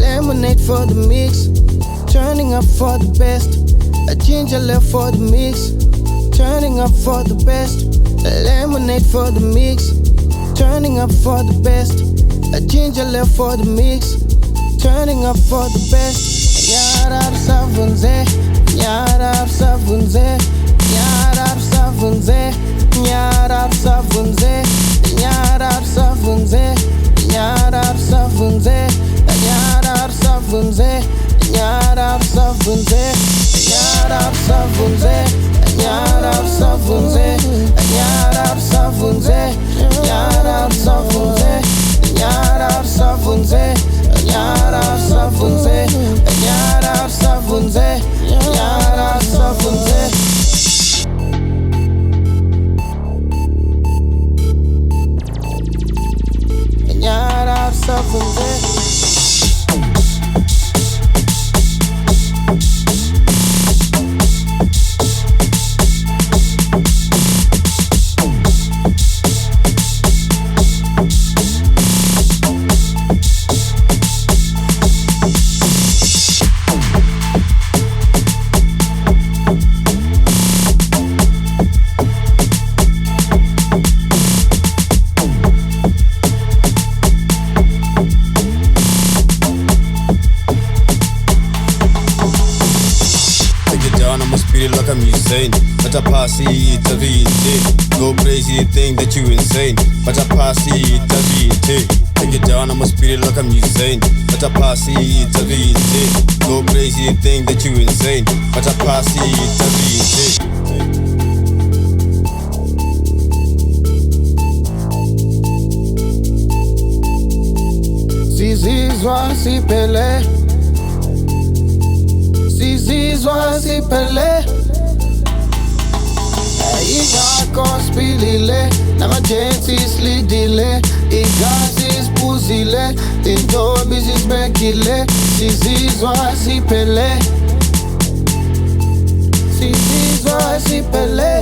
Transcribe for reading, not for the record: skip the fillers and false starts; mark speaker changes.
Speaker 1: Lemonade for the mix, turning up for the best. A ginger left for the mix, turning up for the best. Lemonade for the mix, turning up for the best. A ginger left for the mix, turning up for the best. Nyarara Usavhunze, Nyarara Usavhunze, Nyarara Usavhunze, Nyarara Usavhunze, Nyarara Usavhunze, Nyarara Usavhunze, Nyarara Usavhunze, Nyarara Usavhunze, Nyarara Usavhunze, Nyarara Usavhunze, Nyarara Usavhunze, Nyarara Usavhunze, Nyarara Usavhunze, Nyarara Usavhunze, Nyarara Usavhunze, Nyarara Usavhunze. Nyarara Usavhunze.
Speaker 2: Like I'm Usain Bata, pasi, Ita Zviite. Go crazy, think that you insane. Bata, pasi, Ita Zviite. Take it down, I'ma speed it like I'm Usain Bata, pasi, Ita Zviite. Go crazy, think that you insane. Bata, pasi, Ita Zviite.
Speaker 1: Sizizwasiphele Sizizwasiphele Yingakho siphilile, namagensti silidile. Igazi siphuzile, intombi zisibekile. Sizizwasiphele Sizizwasiphele.